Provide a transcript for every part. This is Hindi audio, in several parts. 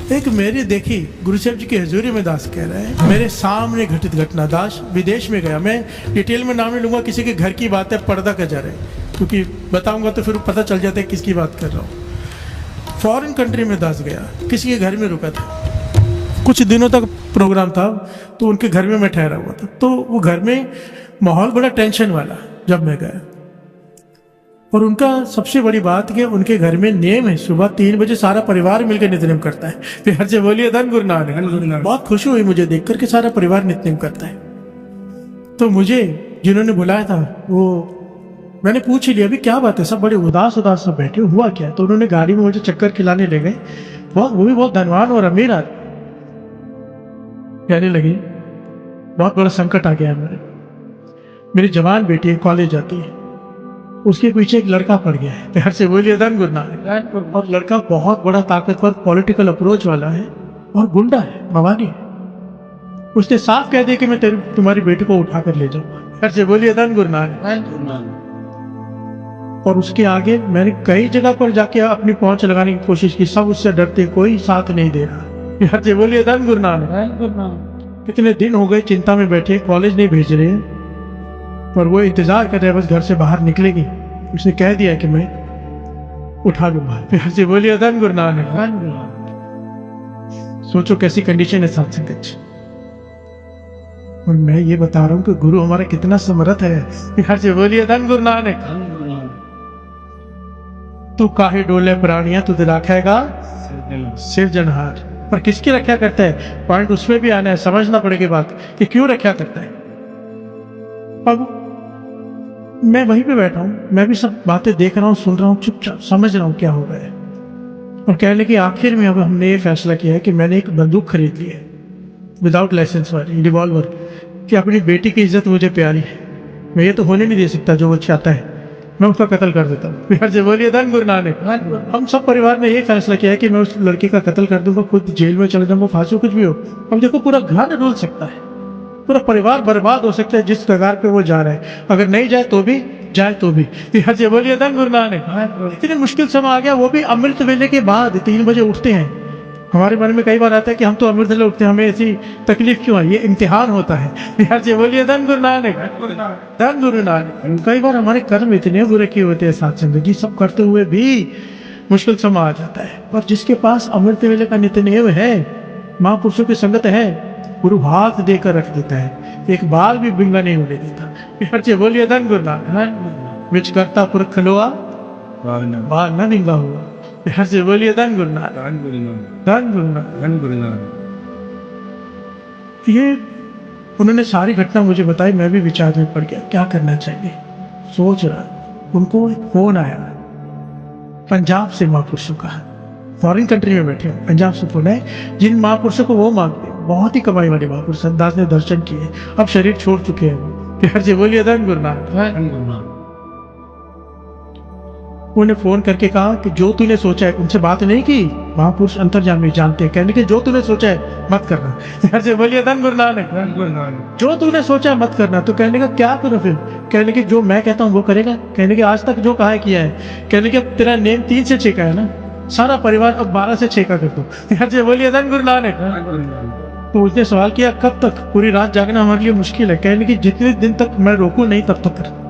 एक मेरी देखी गुरु साहब जी की हजूरी में दास कह रहे हैं, मेरे सामने घटित घटना। दास विदेश में गया, मैं डिटेल में नाम नहीं लूंगा, किसी के घर की बात है, पर्दा का जर है, क्योंकि बताऊंगा तो फिर पता चल जाता है किसकी बात कर रहा हूँ। फॉरेन कंट्री में दास गया, किसी के घर में रुका था, कुछ दिनों तक प्रोग्राम था, तो उनके घर में मैं ठहरा हुआ था। तो वो घर में माहौल बड़ा टेंशन वाला जब मैं गया, और उनका सबसे बड़ी बात कि उनके घर में नेम है, सुबह 3 बजे सारा परिवार मिलकर नित्यनेम करता है। फिर से बोलिए धन गुरु नानक। बहुत खुशी हुई मुझे देखकर कि सारा परिवार नित्यनेम करता है। तो मुझे जिन्होंने बुलाया था वो मैंने पूछ लिया, अभी क्या बात है, सब बड़े उदास उदास सब बैठे, हुआ क्या? तो उन्होंने गाड़ी में मुझे चक्कर खिलाने ले गए। वो भी बहुत धनवान और अमीर आदमी। कहने लगे बहुत बड़ा संकट आ गया है, मेरी जवान बेटी है, कॉलेज जाती है, उसके पीछे एक लड़का पड़ गया है। प्यार से बोलिए धन गुरु नानक। और लड़का बहुत बड़ा ताकतवर पॉलिटिकल अप्रोच वाला है और गुंडा है, मवानी है। उसने साफ कह दिया कि मैं तुम्हारी बेटी को उठा कर ले जाऊंगा। प्यार से बोलिए धन गुरु नानक। और उसके आगे मैंने कई जगह पर जाके अपनी पहुंच लगाने की कोशिश की, सब उससे डरते, कोई साथ नहीं दे रहा। प्यार से बोलिए धन गुरु नानक। कितने दिन हो गए चिंता में बैठे, कॉलेज नहीं भेज रहे हैं, पर वो इंतजार कर रहे हैं बस घर से बाहर निकलेगी। उसने कह दिया कि मैं उठा लूंगा। प्यार से बोलिए धन गुरु नानक। सोचो कैसी कंडीशन है साथ संगत। और मैं ये बता रहा हूं कि गुरु हमारा कितना समर्थ है। प्यार से बोलिए धन गुरु नानक। तू काहे डोले प्राणियां तुझे रखेगा सिरजनहार। पर किसकी रक्षा करता है? पॉइंट उसमें भी आना है, समझना पड़ेगी बात कि क्यों रक्षा करता है। अब मैं वहीं पे बैठा हूँ, मैं भी सब बातें देख रहा हूँ, सुन रहा हूँ, चुपचाप समझ रहा हूँ क्या हो रहा है। और कहने के आखिर में अब हमने ये फैसला किया है कि मैंने एक बंदूक खरीद ली है, विदाउट लाइसेंस वाली रिवॉल्वर, कि अपनी बेटी की इज्जत मुझे प्यारी है, मैं ये तो होने नहीं दे सकता, जो वो चाहता है मैं उसका कत्ल कर देता हूँ। प्यार से बोलिए धन गुरु नानक। हम सब परिवार ने ये फैसला किया है कि मैं उस लड़की का कत्ल कर दूंगा, खुद जेल में चले जाऊंगा, फांसी कुछ भी हो। अब देखो पूरा घर डूल सकता है, पूरा परिवार बर्बाद हो सकता है जिस कगार पे वो जा रहा है। अगर नहीं जाए तो भी, जाए तो भी। प्यार से बोलिए धन गुरु नानक। इतनी मुश्किल समय आ गया, वो भी अमृत वेले के बाद 3 बजे उठते हैं। हमारे मन में कई बार आता है कि हम तो अमृत वेले उठते हैं, हमें ऐसी तकलीफ क्यों है? ये इम्तिहान होता है। प्यार से बोलिए धन गुरु नानक। धन गुरु नानक। कई बार हमारे कर्म इतने बुरे किए होते हैं साथ संगत जी, सब करते हुए भी मुश्किल समय आ जाता है। पर जिसके पास अमृत वेले का नित्यनेम है, महापुरुषों की संगत है, गुरु हाथ देकर रख देता है, एक बाल भी बिंगा नहीं होने देता। प्यार से बोलिए धन गुरु नानक। विच करता पुरख खलोआ बाल न बिंगा हुआ। प्यार से बोलिए धन गुरु नानक। धन गुरु नानक। धन गुरु नानक। ये उन्होंने सारी घटना मुझे बताई, मैं भी विचार में पड़ गया क्या करना चाहिए। सोच रहा, उनको एक फोन आया पंजाब से, महापुरुषों का, फॉरेन कंट्री में बैठे हैं, पंजाब से फोन है, जिन महापुरुषों को वो मांगते, बहुत ही कमाई वाले महापुरुष, दास ने दर्शन किए, अब शरीर छोड़ चुके हैं। प्यार से बोलिए धन गुरु नानक। उन्हें फोन करके कहा कि जो तूने सोचा है, उनसे बात नहीं की, महापुरुष अंतर्यामी जानते हैं, कहने के जो तूने सोचा है मत करना। प्यार से बोलिए धन गुरु नानक। जो तूने सोचा है मत करना। तो कहने का क्या करो फिर? कहने के जो मैं कहता हूँ वो करेगा। कहने के आज तक जो कहा किया है। कहने के अब तेरा नेम 3 से 6 का है ना, सारा परिवार अब 12 से 6 का कर दो। प्यार से बोलिए धन गुरु नानक। तो उसने सवाल किया कब तक? पूरी रात जागना हमारे लिए मुश्किल है। कहने की जितने दिन तक मैं रोकूं नहीं तब तक कर,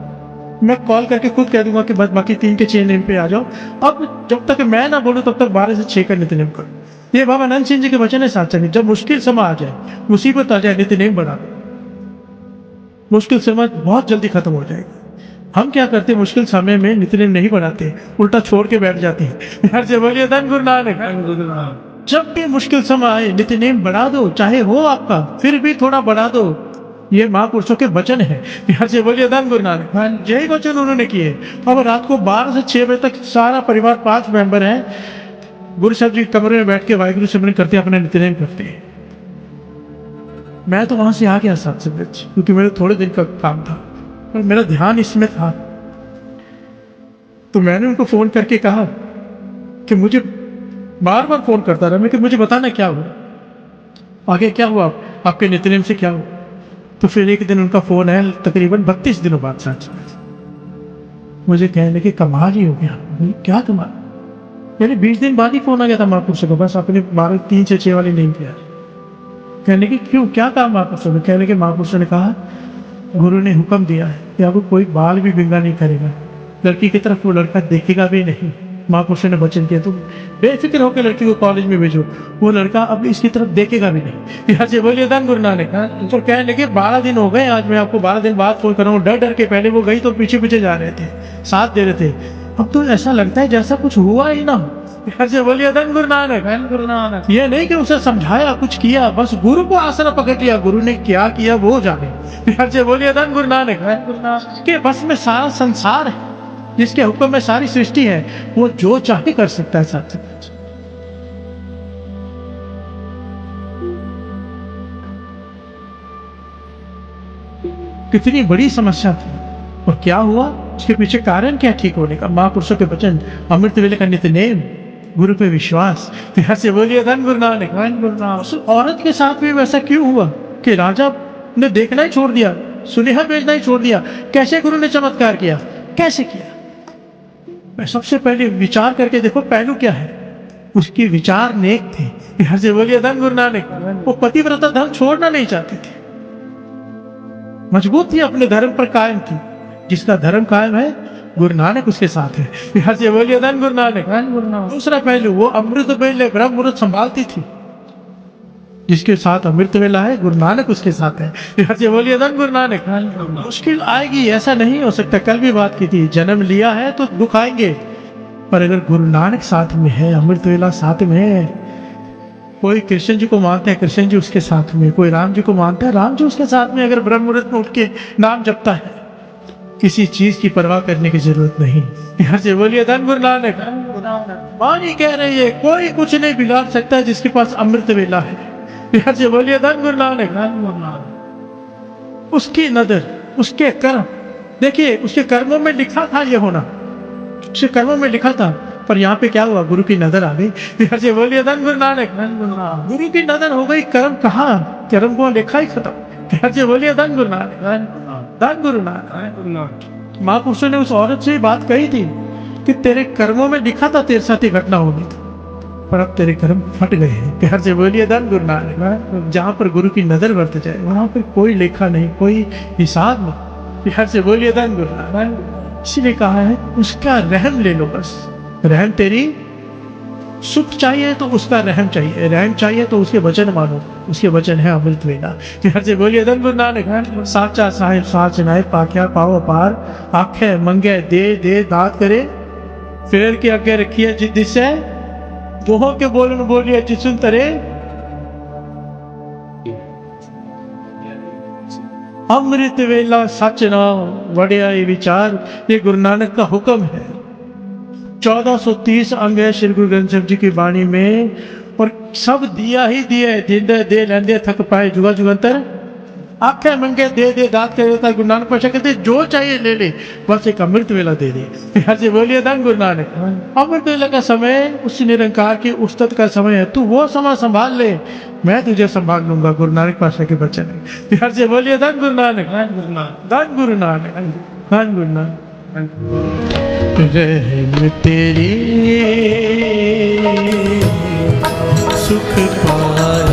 मैं कॉल करके खुद कह दूंगा कि बस बाकी 3 के 6 नेम पे आ जाओ। अब जब तक मैं ना बोलूं तब तक 12 से 6 का नित्यनेम करो। ये बाबा नंद सिंह जी के वचन है साथ संगत। जब मुश्किल समय आ जाए, मुसीबत आ जाए, नित्यनेम बढ़ा दो, मुश्किल समय बहुत जल्दी खत्म हो जाएगा। हम क्या करते हैं, मुश्किल समय में नित्यनेम नहीं बढ़ाते, उल्टा छोड़ के बैठ जाते हैं। प्यार से बोलिए धन गुरु नानक। जब भी मुश्किल समय आए, नित्यनेम बढ़ा दो, चाहे हो आपका फिर भी थोड़ा बढ़ा दो। ये महापुरुषों के वचन है। प्यार से बोलिए धन गुरु नानक। यही वचन उन्होंने किए। अब रात को 12 से 6 बजे तक सारा परिवार, 5 मेंबर हैं, गुरु साहब जी कमरे में बैठ के वाहिगुरु सिमरन करते, अपने नित्यनेम करते हैं। मैं तो वहां से आ गया साथ से, क्योंकि मेरे थोड़े दिन का काम था और मेरा ध्यान इसमें था। तो मैंने उनको फोन करके कहा कि मुझे बार बार फोन करता रहा मैं कि मुझे बताना क्या हुआ, आगे क्या हुआ, आपके नित्यनेम से क्या हुआ। तो फिर एक दिन उनका फोन आया, तकरीबन 32 दिनों बाद साथ। मुझे कहने के कमाल ही हो गया। क्या कमाल? यानी 20 दिन बाद ही फोन आ गया था महापुरुषों को, बस अपने 12 3 से 6 वाली नहीं किया। कहने की क्यों, क्या कहा महापुरुषों ने? कहने के महापुरुषों ने कहा गुरु ने हुक्म दिया है कि आपको कोई बाल भी विंगा नहीं करेगा, लड़की की तरफ वो लड़का देखेगा भी नहीं। महापुरुषों ने वचन किया, तुम बेफिक्र होकर लड़की को कॉलेज में भेजो, वो लड़का अब इसकी तरफ देखेगा भी नहीं। यहाँ से बोलिए धन गुरु नानक। तो कहने लगे 12 दिन हो गए, आज मैं आपको 12 दिन बाद फोन कर रहा हूँ। डर डर के, पहले वो गई तो पीछे पीछे जा रहे थे, साथ दे रहे थे, अब तो ऐसा लगता है जैसा कुछ हुआ ही ना हो। यहाँ से बोलिए धन गुरु नानक, धन गुरु नानक। ये नहीं कि उसे समझाया, कुछ किया, बस गुरु को आसरा पकड़ लिया, गुरु ने क्या किया वो जाने। यहाँ से बोलिए धन गुरु नानक, धन गुरु नानक। के बस में सारा संसार है, जिसके हुक्म में सारी सृष्टि है, वो जो चाहे कर सकता है साथ। कितनी बड़ी समस्या थी और क्या हुआ, उसके पीछे कारण क्या ठीक होने का? महापुरुषों के वचन, अमृत वेले का नित्यनेम, गुरु पे विश्वास। यहाँ से बोलिए धन गुरु नानक, धन गुरु नानक। उस औरत के साथ भी वैसा क्यों हुआ कि राजा ने देखना ही छोड़ दिया, सुनेहा भेजना ही छोड़ दिया? कैसे गुरु ने चमत्कार किया, कैसे किया? मैं सबसे पहले विचार करके देखो पहलू क्या है। उसके विचार नेक थे। यहाँ से बोलिए धन गुरु नानक। वो पतिव्रता धर्म छोड़ना नहीं चाहती थी, मजबूत थी, अपने धर्म पर कायम थी। जिसका धर्म कायम है, गुरु नानक उसके साथ है। यहाँ से बोलिए धन गुरु नानक, धन गुरु नानक। दूसरा पहलू, वो अमृत वेले ब्रह्म मुहूर्त संभालती थी। जिसके साथ अमृत वेला है, गुरु नानक उसके साथ है। यहाँ से बोलिए धन गुरु नानक। मुश्किल आएगी, ऐसा नहीं हो सकता, कल भी बात की थी, जन्म लिया है तो दुख आएंगे, पर अगर गुरु नानक साथ में है, अमृत वेला साथ में है, कोई कृष्ण जी को मानता है, कृष्ण जी उसके साथ में, कोई राम जी को मानता है, राम जी उसके साथ में, अगर ब्रह्म मुहूर्त में उठ के नाम जपता है, किसी चीज की परवाह करने की जरूरत नहीं। यहाँ से बोलिए धन गुरु नानक। वाणी कह रही है, कोई कुछ नहीं बिगाड़ सकता जिसके पास अमृत वेला है। यहाँ से बोलिए धन गुरु नानक, धन गुरु नानक। उसकी नजर, उसके कर्म, देखिए उसके कर्मों में लिखा था ये होना, उसके कर्मों में लिखा था, पर यहाँ पे क्या हुआ, गुरु की नजर आ गई। यहाँ से बोलिए धन गुरु नानक, धन गुरु नानक। गुरु की नजर हो गई, कर्म कहाँ, कर्म को लिखा ही खत्म। यहाँ से बोलिए धन गुरु नानक, धन गुरु नानक। महापुरुषों ने उस औरत से बात कही थी कि तेरे कर्मों में लिखा था तेरे साथ ये घटना होगी, पर अब तेरे कर्म फट गए हैं। घर से बोलिए धन गुरु नानक। जहाँ पर गुरु की नजर बरत जाए, वहां पर कोई लेखा नहीं, कोई हिसाब नहीं। घर से बोलिए धन गुरु नानक। इसीलिए कहा है, उसका रहम ले लो बस। रहम, तेरी सुख चाहिए तो उसका रहम चाहिए, रहम चाहिए तो उसके वचन मानो, उसके वचन है अमृत वेला। घर से बोलिए धन गुरु नानक। साचा साहिब साच नाय पाख्या पाओ अपार, आखे मंगे दे दे दात करे, फिर के आगे रखिए जिद्द से, दोहों के बोलन बोलिए जिसुन तरे। अमृत वेला सच नाम वड़िया विचार, ये गुरु नानक का हुक्म है। 1430 अंग है श्री गुरु ग्रंथ साहिब जी की वाणी में, और सब दिया ही दिया, जिंदे दे लेंदे थक पाए जुगा जुगंतर, आखे मंगे दे दे दात करे देता। गुरु नानक पातशाह कहते जो चाहिए ले ले, बस एक अमृत वेला दे दे। यहाँ से बोलिए धन गुरु नानक। अमृत वेला का समय उस निरंकार के उस्तत का समय है, तू वो समय संभाल ले, मैं तुझे संभाल लूंगा। गुरु नानक पातशाह के वचन है। यहाँ से बोलिए धन गुरु नानक, धन गुरु नानक, धन गुरु नानक। रहम तेरी सुख पाया,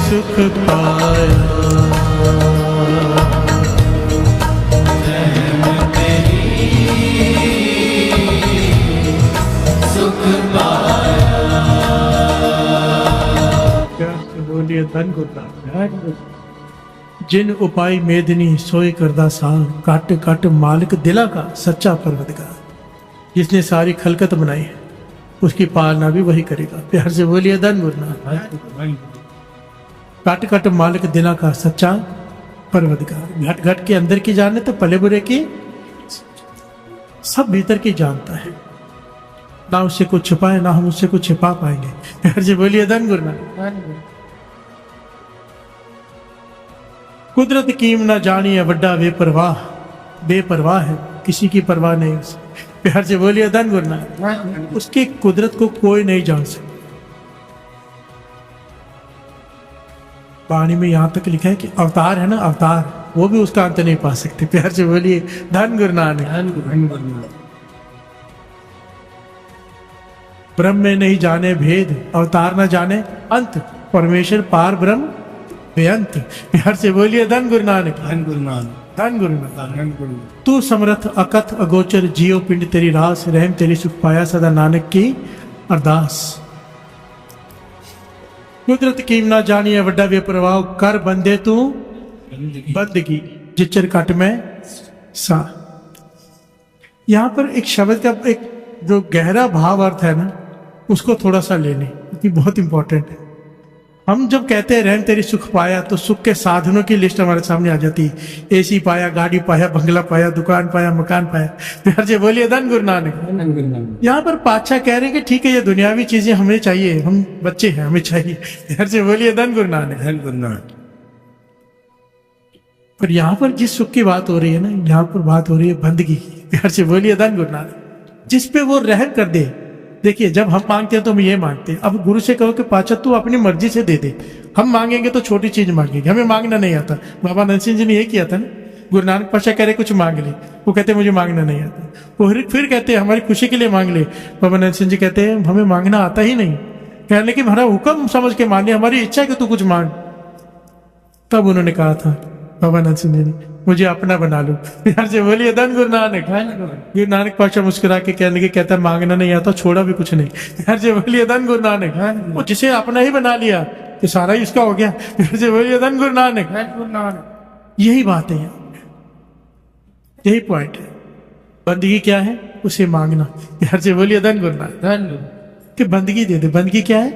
सुख पाया। बोलिए धन गुरु नानक। जिन उपाय मेदनी सोए करदा साल, कट कट मालिक दिला का सच्चा परवरदिगार। जिसने सारी खलकत बनाई है उसकी पालना भी वही करेगा। प्यार से बोलिए धन गुरु नानक। कट कट मालिक दिला का सच्चा परवरदिगार। घट घट के अंदर की जाने तो पले बुरे की सब भीतर की जानता है, ना उससे कुछ छुपाए ना हम उससे कुछ छिपा पाएंगे। प्यार से बोलिए धन गुरु नानक। कुदरत कीम ना जानिए वड्डा बेपरवाह, बेपरवाह है किसी की परवाह नहीं उसे। प्यार से बोलिए धन गुरु नानक। उसकी कुदरत को कोई नहीं जान सकता। वाणी में यहां तक लिखा है कि अवतार है ना, अवतार, वो भी उसका अंत नहीं पा सकते। प्यार से बोलिए धन गुरु नानक। ब्रह्म में नहीं जाने भेद, अवतार न जाने अंत, परमेश्वर पार ब्रह्म बेअंत। प्यार से बोलिए धन गुरु नानक। धन गुरु नानक। धन गुरु नानक। तू समर्थ अकथ अगोचर, जियो पिंड तेरी रास, रहम तेरी सुख पाया सदा नानक की अरदास। कुदरत कीम ना जानिए वड्डा बेपरवाह, कर बंदे तू बंदगी, जिचर कट में सा। यहां पर एक शब्द का एक जो गहरा भाव अर्थ है ना, उसको थोड़ा सा ले लें, क्योंकि बहुत इंपॉर्टेंट है। हम जब कहते हैं रहम तेरी सुख पाया, तो सुख के साधनों की लिस्ट हमारे सामने आ जाती है। एसी पाया, गाड़ी पाया, बंगला पाया, दुकान पाया, मकान पाया। प्यार से बोलिए धन गुरु नानक। यहाँ पर पातशाह कह रहे हैं कि ठीक है, ये दुनियावी चीजें हमें चाहिए, हम बच्चे हैं, हमें चाहिए। प्यार से बोलिए धन गुरु नानक। धन गुरु नानक। पर यहाँ पर जिस सुख की बात हो रही है ना, यहाँ पर बात हो रही है बंदगी की। प्यार से बोलिए धन गुरु नानक। जिस पे वो रहम कर दे। देखिए, जब हम मांगते हैं तो हम ये मांगते हैं, अब गुरु से कहो कि पाचा तू अपनी मर्जी से दे दे। हम मांगेंगे तो छोटी चीज मांगेंगे, हमें मांगना नहीं आता। बाबा नंद सिंह जी ने ये किया था ना, गुरु नानक पाशा कह रहे कुछ मांग ले, वो कहते मुझे मांगना नहीं आता। वो फिर कहते हमारी खुशी के लिए मांग ले। बाबा नंद सिंह जी कहते हैं हमें मांगना आता ही नहीं, कहने कि हमारा हुक्म समझ के मांगे, हमारी इच्छा है कि तू कुछ मांग। तब उन्होंने कहा था बाबा नंद सिंह जी ने, मुझे अपना बना लो। प्यार से बोलिए धन गुरु नानक। गुरु नानक पाशा मुस्कुरा के कहने के कहता मांगना नहीं आता, छोड़ा भी कुछ नहीं। प्यार से बोलिए धन गुरु नानक। वो जिसे अपना ही बना लिया तो सारा ही उसका हो गया। प्यार से बोलिए धन गुरु नानक। यही बात है, यही पॉइंट है। बंदगी क्या है? उसे मांगना। प्यार से बोलिए धन गुरु नानक। कि बंदगी दे दे। बंदगी क्या है?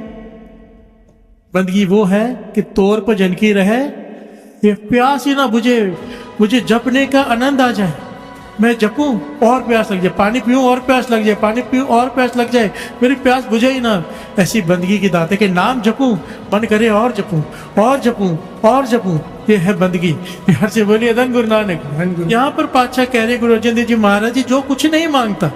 बंदगी वो है कि तौर पर जनकी रहे, ये प्यास ही ना बुझे, मुझे जपने का आनंद आ जाए। मैं जपूं और प्यास लग जाए, पानी पीऊं और प्यास लग जाए, पानी पीऊं और प्यास लग जाए, मेरी प्यास बुझे ही ना। ऐसी बंदगी की दात है कि नाम जपूं, मन करे और जपूं और जपूं और जपूं। ये है बंदगी। प्यार से बोलिए धन गुरु नानक। यहाँ पर पातशाह कह रहे गुरु अर्जन देव जी महाराज जी, जो कुछ नहीं मांगता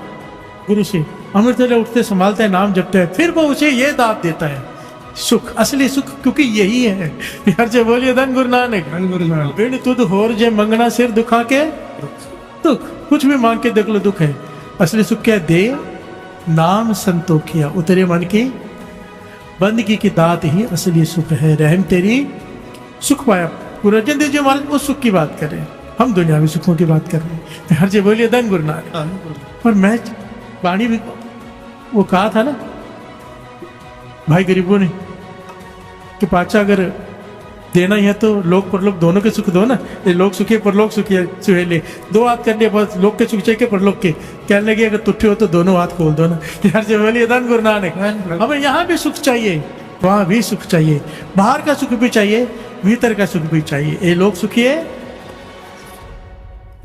गुरु से, अमृत वेले उठते संभालता है, नाम जपता है, फिर वो उसे ये दात देता है, सुख, असली सुख, क्योंकि यही है। प्यार से बोलिए धन गुरु नानक। बिन तुद होर जे मंगना सिर दुखा के दुख। कुछ भी मांग के देख लो दुख है। असली सुख क्या? दे नाम संतोखिया, उतरे मन की बंदगी की दात ही असली सुख है। रहम तेरी सुख पाया। गुरु अर्जन देव जी महाराज उस सुख की बात कर रहे हैं, हम दुनियावी सुखों की बात कर रहे हैं। प्यार से बोलिए धन गुरु नानक। और मैं वाणी भी वो कहा था ना भाई गरीबों ने कि पाचा अगर देना ही है तो लोक परलोक दोनों के सुख दो ना। ये लोक सुखी परलोक सुखी सुहेले, दो हाथ कर लिए बस, लोक के सुख चाहिए परलोक के। कहने लगे अगर तुठे हो तो दोनों हाथ खोल दो ना। यार से बोलिए धन गुरु नानक। हमें यहाँ भी सुख चाहिए, वहां भी सुख चाहिए, बाहर का सुख भी चाहिए, भीतर का सुख भी चाहिए। ये लोग सुखी है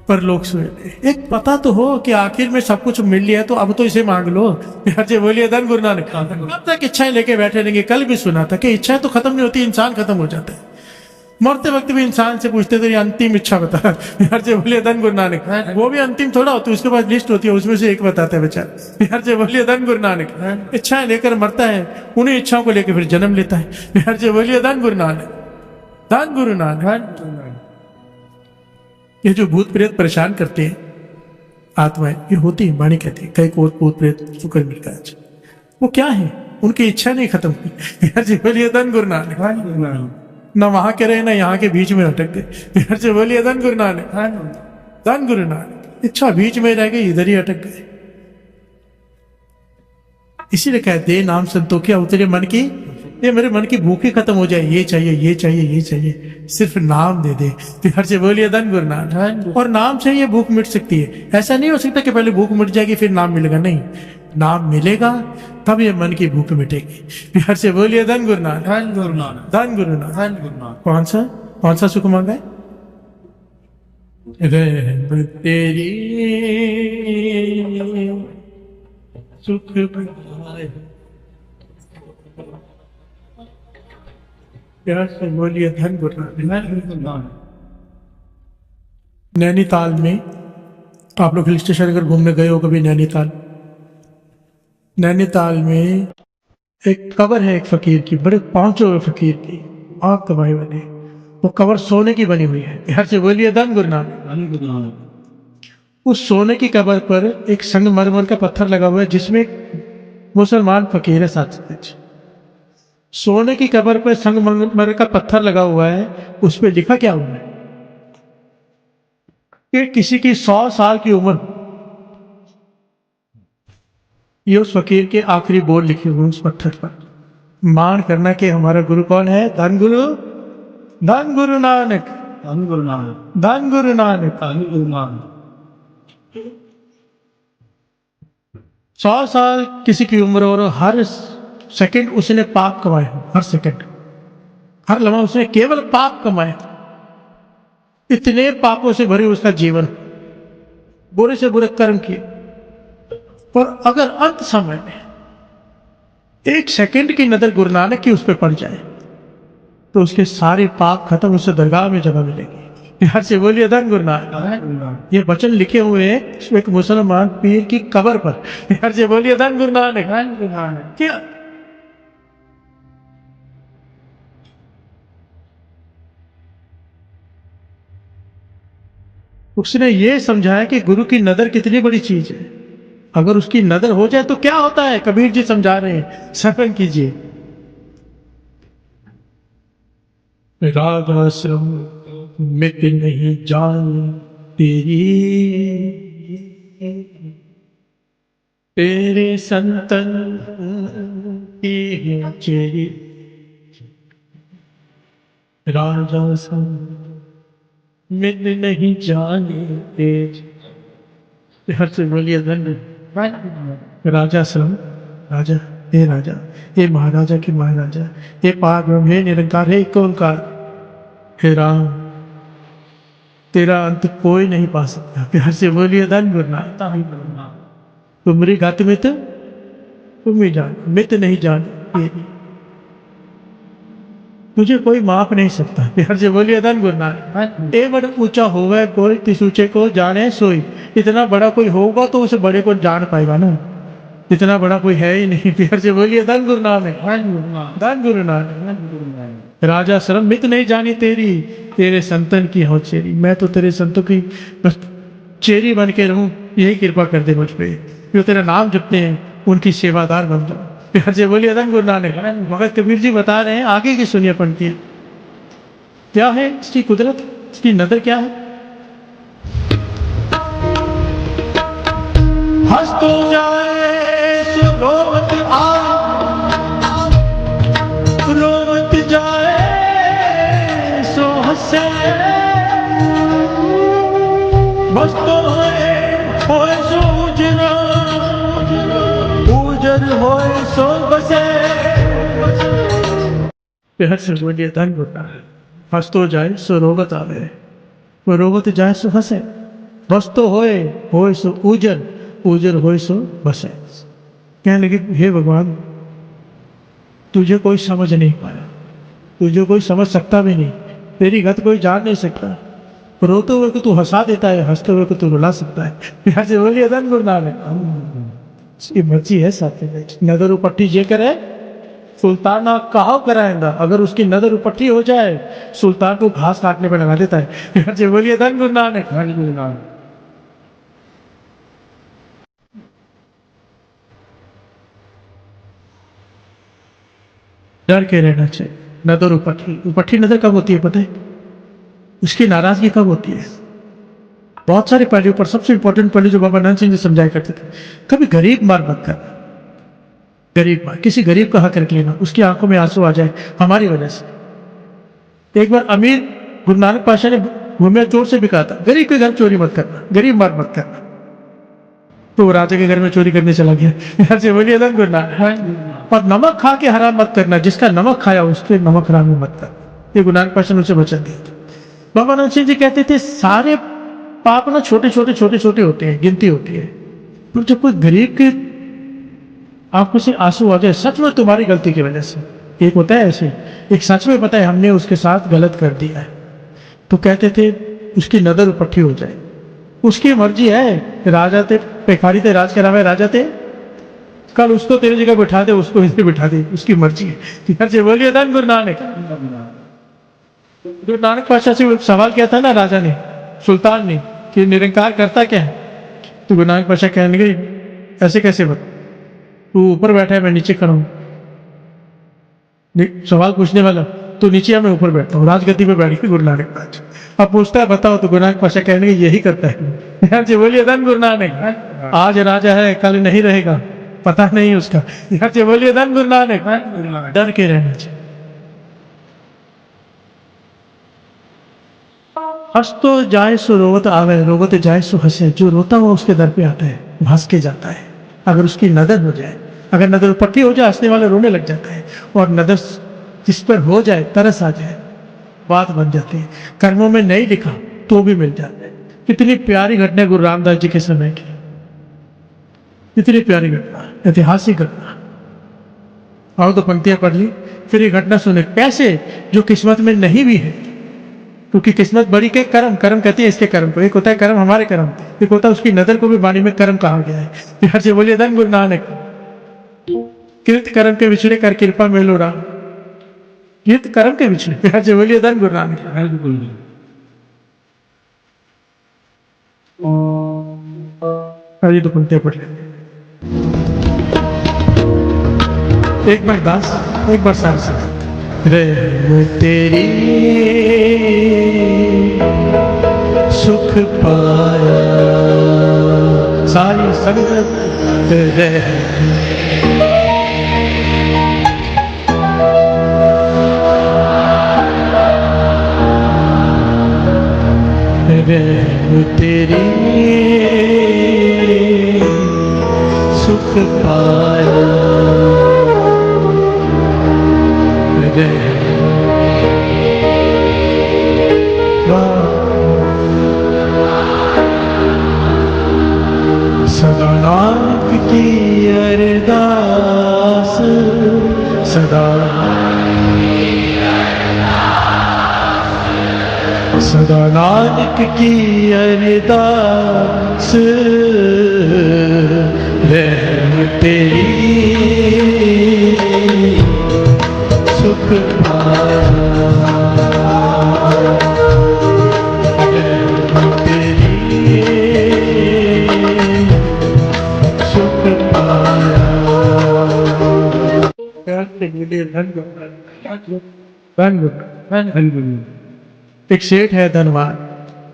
पर लोग सुहेले। एक पता तो हो कि आखिर में सब कुछ मिल लिया, तो अब तो इसे मांग लो। प्यार से बोलिए धन गुरु नानक। अब तक इच्छाएं लेके बैठे रहेंगे। कल भी सुना था कि इच्छाएं तो खत्म नहीं होती, इंसान खत्म हो जाता है। मरते वक्त भी इंसान से पूछते थे अंतिम इच्छा बता। प्यार से बोलिए धन गुरु नानक। वो भी अंतिम थोड़ा होती है, उसके पास लिस्ट होती है, उसमें से एक बताता है बेचारा। प्यार से बोलिए धन गुरु नानक। इच्छाएं लेकर मरता है, उन्हीं इच्छाओं को लेकर फिर जन्म लेता है। प्यार से बोलिए धन गुरु नानक। धन गुरु नानक। ये जो भूत प्रेत परेशान करते हैं आत्माएं, ये होती है, वाणी कहती है कई को भूत प्रेत शुक्र मिलता है। वो क्या है? उनकी इच्छा नहीं खत्म हुई। प्यार से बोलिए धन गुरु नानक। ना वहां के रहे ना यहाँ के बीच में अटक गए। प्यार से बोलिए धन गुरु नानक। धन गुरु नानक। इच्छा बीच में रह गई, इधर ही अटक गए। इसीलिए कहते दे नाम संतोखिया, उतरे मन की ये मेरे मन की भूख ही खत्म हो जाए, ये चाहिए ये चाहिए ये चाहिए, सिर्फ नाम दे दे। प्यार से बोलिए धन गुरु नानक। और नाम से ये भूख मिट सकती है। ऐसा नहीं हो सकता कि पहले भूख मिट जाएगी फिर नाम मिलेगा, नहीं, नाम मिलेगा तब ये मन की भूख मिटेगी। प्यार से बोलिए धन गुरु नानक। धन गुरु नानक, धन गुरु नानक। धन गुरु नानक। कौन सा सुख मांगा है? रब तेरी सुख बनाए। प्यार से बोलिए धन गुरु नानक। धन गुरु नानक। नैनीताल में आप लोग हिल स्टेशन अगर घूमने गए हो कभी, नैनीताल में एक कब्र है एक फकीर की, बड़े पहुंचे हुए फकीर की, आग कमाई बने, वो कब्र सोने की बनी हुई है। प्यार से बोलिए धन गुरु नानक। धन गुरु नानक। उस सोने की कब्र पर एक संगमरमर का पत्थर लगा हुआ है जिसमें एक मुसलमान फकीर है साथ साथ। सोने की कब्र पर संगमरमर का पत्थर लगा हुआ है, उस पर लिखा क्या हुआ है कि किसी की 100 साल की उम्र, ये उस फकीर के आखिरी बोल लिखे हुए उस पत्थर पर। मान करना कि हमारा गुरु कौन है? धन गुरु नानक। धन गुरु नानक। धन गुरु नानक। धन गुरु नानक। 100 साल किसी की उम्र और हर सेकंड उसने पाप कमाए, हर सेकंड हर लम्हा उसने केवल पाप कमाए। इतने पापों से भरे उसका जीवन, बुरे से बुरे कर्म किए। पर अगर अंत समय में 1 सेकंड की नजर गुरु नानक की उस पर पड़ जाए तो उसके सारे पाप खत्म, उससे दरगाह में जगह मिलेगी। प्यार से बोलिए धन गुरु नानक। ये वचन लिखे हुए हैं एक मुसलमान पीर की कब्र पर। प्यार से बोलिए धन गुरु नानक। धन गुरु नानक। क्या उसने ये समझाया कि गुरु की नजर कितनी बड़ी चीज है। अगर उसकी नजर हो जाए तो क्या होता है, कबीर जी समझा रहे हैं, श्रवण कीजिए। रागाश्रम मिट नहीं जान तेरी, तेरे संतन की है चेरी। रागाश्रम मिट नहीं जाने तेरी। हर से बोलिए धन्य। राजा श्रम, राजा, हे राजा, हे महाराजा के महाराजा, हे पार ब्रह्म, हे निरंकार, हे ओंकार, हे राम, तेरा अंत कोई नहीं पा सकता। प्यार से बोलिए धन गुरु नानक। तुमरी घात में तो तुम ही जान, मित नहीं जान तेरी, तुझे कोई माफ नहीं सकता। प्यार से बोलिए धन गुरु नानक। ए बड़ा ऊंचा होगा कोई तिस ऊंचे को जाने सोई। इतना बड़ा कोई होगा तो उस बड़े को जान पाएगा ना, इतना बड़ा कोई है ही नहीं। प्यार से बोलिए धन गुरु नानक। धन गुरु नानक। राजा शर्म मित नहीं जानी तेरी, तेरे संतन की हो चेरी। मैं तो तेरे संतों की बस चेरी बन के रहूं, यही कृपा कर दे मुझ पे। जो तेरा नाम जपते हैं उनकी सेवादार बन जाओ। प्यार से बोलिए धन गुरु नानक। मगर कबीर जी बता रहे हैं, आगे की सुनिए पंक्ति क्या है, इसकी कुदरत, इसकी नजर क्या है। हंस तो जाए सो रोवत आए, रोवत जाए सो हंसे। बस तो होए सो उजरा, उजर होए सो बसे। प्यार से बोलिए धन गुरु नानक। हंस तो जाए सो रोवत आवे, वो रोवत जाए सो हंसे। बस तो होए सो उजर, उजर होए सो बसे। कहने लगे, हे भगवान, तुझे कोई समझ नहीं पाया, तुझे कोई समझ सकता भी नहीं, तेरी गत कोई जान नहीं सकता। रोते हुए को तू हंसा देता है, हंसते हुए को तू रुला सकता है। प्यार से बोलिए धन गुरु नानक। इसकी मर्जी है साथ में। नजर उपट्टी जे करे सुल्ताना कहा कराएगा। अगर उसकी नजर उपट्टी हो जाए सुल्तान को घास काटने पर लगा देता है। प्यार से बोलिए धन गुरु नानक। धन गुरु नानक। डर के रहना चाहिए। नजर उपट्टी, उपट्टी नजर कब होती है पता है? उसकी नाराजगी कब होती है? बहुत सारे पहलुओं पर सबसे इंपॉर्टेंट पहलू जो बाबा नानक सिंह जी समझाया करते थे, कभी गरीब मार मत कर, गरीब माँ, किसी गरीब का हक रख लेना, उसकी आंखों में आंसू आ जाए हमारी वजह से। एक बार अमीर गुरु नानक पाशा ने घूमे चोर से बिका था, गरीब के घर चोरी मत करना, गरीब मार मत करना। तो वो राजा के घर में चोरी करने चला गया। यहाँ से बोलिए धन गुरु नानक। और नमक खा के हराम मत करना, जिसका नमक खाया उसके नमक हराम में मत कर। ये गुरु नानक पाशा ने उसे वचन दिया था। बाबा नानक सिंह जी कहते थे सारे पाप ना छोटे छोटे होते हैं, गिनती होती है। तो जब कोई गरीब के आंखों से आंसू आ जाए, सच में तुम्हारी गलती की वजह से, एक होता है ऐसे, एक सच में पता है हमने उसके साथ गलत कर दिया है, तो कहते थे उसकी नजर उपट्ठी हो जाए, उसकी मर्जी है। राजा थे, भिखारी थे, राज के नाम है राजा थे, कल उसको तेरी जगह बिठा दे, उसको इधर बिठा दे, उसकी मर्जी है। घर से बोलिए धन गुरु नानक। गुरु नानक पातशाह से सवाल किया था ना राजा ने, सुल्तान ने, कि निरंकार करता क्या है? तो गुरु नानक पातशाह कहने लगे ऐसे कैसे बता, तू ऊपर बैठा है मैं नीचे खड़ा हूं। सवाल पूछने वाला तो नीचे है मैं ऊपर बैठता हूँ, राजगद्दी पे बैठ के गुरु नानक पातशाह। अब पूछता है बताओ, तो गुरु नानक पातशाह कहने लगे यही करता है। यहाँ से बोलिए धन गुरु नानक। आज राजा है कल नहीं रहेगा, पता नहीं उसका। यहाँ से बोलिए धन गुरु नानक। डर के रहना चाहिए। हंस तो जाए सो रोवत आवे, रोवत जाए सो हंसे। जो रोता हुआ उसके दर पे आता है, हंस के जाता है। अगर उसकी नदर हो जाए, अगर नदर पट्टी हो जाए, हंसने वाले रोने लग जाता है, और नदर जिस पर हो जाए, तरस आ जाए, बात बन जाती है। कर्मों में नहीं लिखा तो भी मिल जाता है। कितनी प्यारी घटना गुरु रामदास जी के समय की, कितनी प्यारी घटना, ऐतिहासिक घटना। आओ तो पंक्तियां पढ़ ली, फिर ये घटना सुने। कैसे? जो किस्मत में नहीं भी है, क्योंकि किस्मत बड़ी के कर्म, कर्म कहती है इसके कर्म को। एक होता है कर्म हमारे कर्म, एक होता है उसकी नजर को भी वाणी में कर्म कहा गया है। बिहार से बोलिए धन गुरु नानक। कृत कर्म के विछड़े कर कृपा मेलो राम। कृत कर्म के विछड़े, बिहार से बोलिए धन गुरु नानक। अरे तो पंक्तियां पढ़ लेते, एक बार दास, एक बार सांस। रहम तेरी सुख पाया, सारी संगत रहम तेरी सुख पाया। सदा नानक की अरदास, सदा सदा नानक की अरदास। रहम तेरी सुख पाया, रहम तेरी सुख पाया। एक सेठ है धनवान,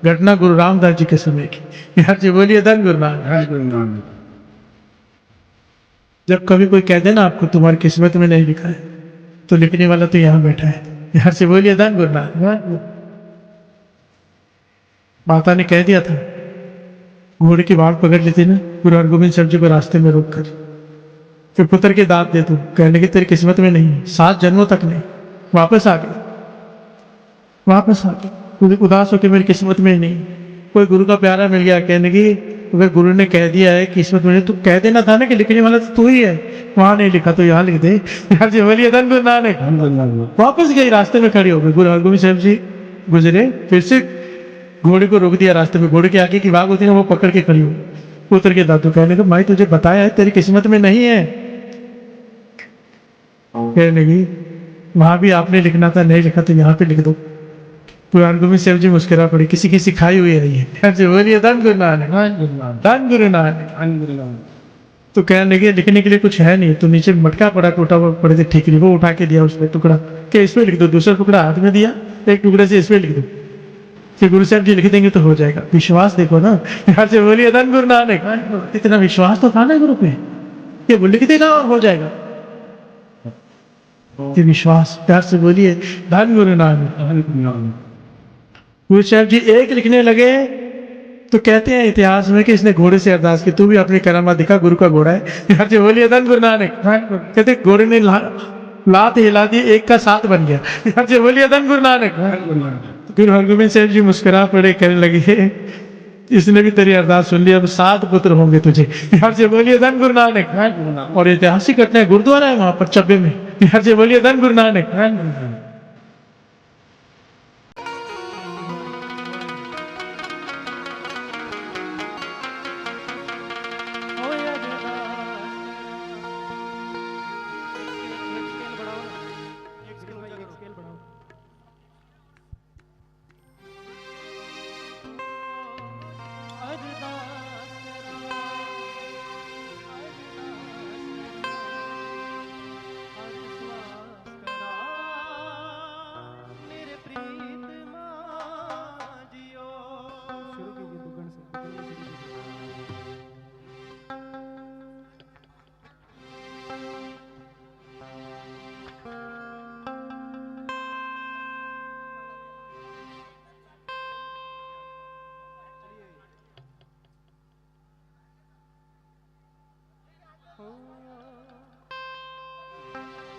घटना गुरु रामदास जी के समय की। यार जी बोलिए धन गुरु नानक। जब कभी कोई कह दे ना आपको तुम्हारी किस्मत में नहीं लिखा है, तो लिखने वाला तो यहाँ बैठा है। यार से बोलिए धन गुरु नानक। माता ने कह दिया था, घोड़े की बाढ़ पकड़ ली थी ना गुरु हरगोबिंद साहब जी को रास्ते में रोक कर, फिर पुत्र के दांत दे तू, कहने की तेरी किस्मत में नहीं, 7 जन्मों तक नहीं। वापस आ गए, वापस आ गए, तुझे उदास होकर मेरी किस्मत में नहीं। कोई गुरु का प्यारा मिल गया, कहने की अगर गुरु ने कह दिया है किस्मत में, तो कह देना था ना कि लिखने वाला तो तू ही है, वहां नहीं लिखा तो यहाँ लिख दे। यार जी बोलिए धन गुरु नानक। वापस गई, रास्ते में खड़ी हो गई। गुरु हरगोबिंद साहब जी गुजरे, फिर से घोड़े को रोक दिया रास्ते में। घोड़े के आगे की भाग होती है ना, वो पकड़ के खड़ी हो। पुत्र के दादू कहने को भाई तुझे बताया है तेरी किस्मत में नहीं है। कहने की वहां भी आपने लिखना था, नहीं लिखा तो यहाँ पे लिख दो। गुरु हरगोबिंद साहब जी मुस्कुरा पड़ी, किसी की सिखाई हुई है ये। बोलिए धन गुरु नानक, धन गुरु नानक। तो कहने लगे लिखने के लिए कुछ है नहीं, तो नीचे मटका पड़ा टूटा हुआ पड़े थे ठीकरी, वो उठा के दिया उसमें टुकड़ा के इसमें लिख दो। दूसरा टुकड़ा हाथ में दिया, एक टुकड़े से इसमें लिख दो, फिर गुरु साहब जी लिख देंगे तो हो जाएगा। विश्वास देखो ना। यहाँ से बोलिए धन गुरु नानक। इतना विश्वास तो था ना गुरु पे, ये वो लिख देगा और हो जाएगा। ये विश्वास, प्यार से बोलिए धन गुरु नानक। धन गुरु नानक। गुरु साहब जी एक लिखने लगे तो कहते हैं इतिहास में कि इसने घोड़े से अरदास की, तू भी अपनी करामात दिखा, गुरु का घोड़ा है। यार जी बोलिए धन गुरु नानक। कहते घोड़े ने लात हिला दी, एक का 7 बन गया। यार जी बोलिए धन गुरु नानक। धन गुरु नानक। गुरु हरगोबिंद साहब जी मुस्कुरा पड़े, कहने लगे इसने भी तेरी अरदास सुन ली, अब 7 पुत्र होंगे तुझे। यार जी बोलिए धन गुरु नानक। धन गुरु नानक। और ऐतिहासिक घटना है, गुरुद्वारा है वहां पर चब्बे में। यार जी बोलिए धन गुरु नानक। धन गुरु नानक।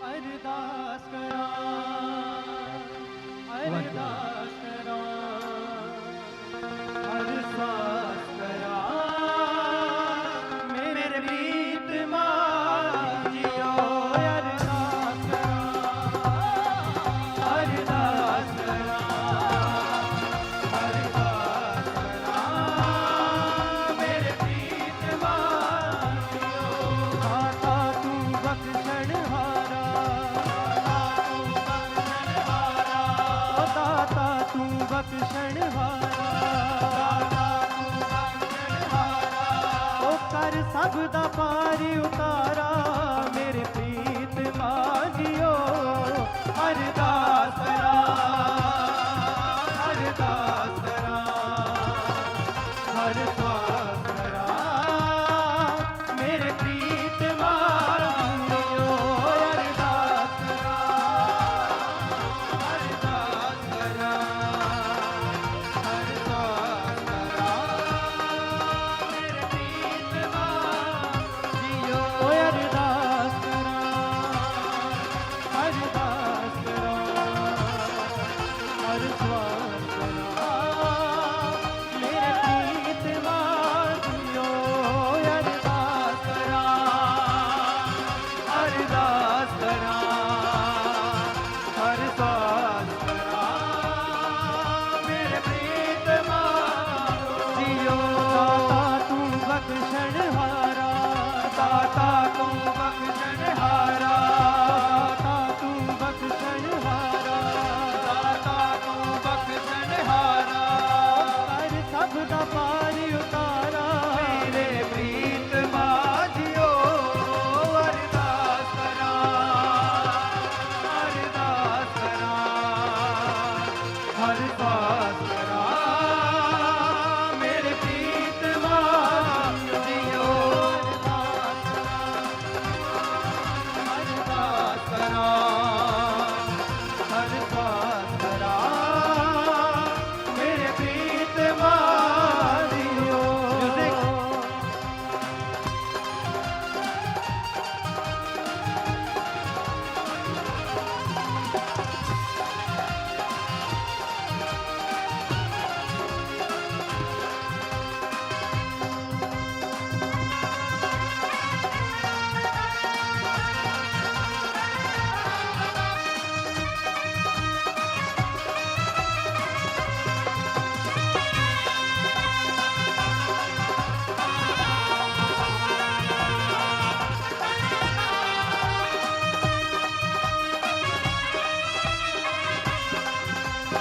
अरदास करा, अरदास करा, अरदास करा, मेरे प्रीत माजियो। अरदास करा, अरदास करा, अरदास करा, मेरे प्रीत माजियो। दाता तू बख्शण हारा, दाता तू बख्शण हारा, ओ कर सब दा पारी उतारा, मेरे प्रीत माजियो। अरदास करा, अरदास करा, अरदास करा, मेरे प्रीत माजियो। अरदास करा, अरदास करा, अरदास करा, मेरे प्रीत माजियो। अरदास करा, अरदास करा, अरदास करा, मेरे प्रीत माजियो। अरदास करा, अरदास करा, अरदास करा, मेरे प्रीत माजियो। दाता तू बख्शण हारा, दाता तू बख्शण हारा, दाता तू बख्शण हारा, दाता तू बख्शण हारा, कर सब दा पारी उतारा, मेरे प्रीत माजियो। अरदास करा, अरदास करा, अरदास करा, मेरे प्रीत माजियो। अरदास करा, अरदास करा, मेरे प्रीत माजियो।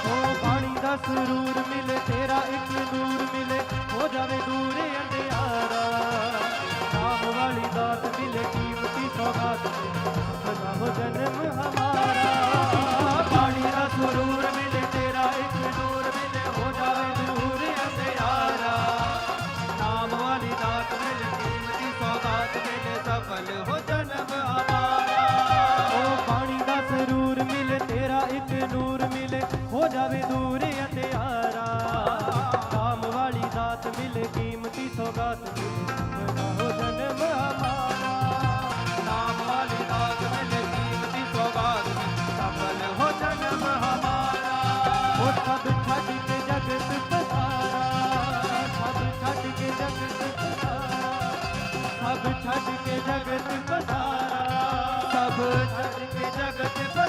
ओ बाणी दा सुरूर मिले, तेरा एक नूर मिले, हो जावे दूर अंधियारा। नाम वाली दात मिले, कीमती सौगात मिले, सदा हो जन्म हमारा। बाणी दा सुरूर मिले, तेरा एक नूर मिले, हो जावे दूर अंधियारा। नाम वाली दात मिले, कीमती सौगात मिले, सफल हो जन्म हमारा। ओ बाणी दा लाभ छड़ के जगत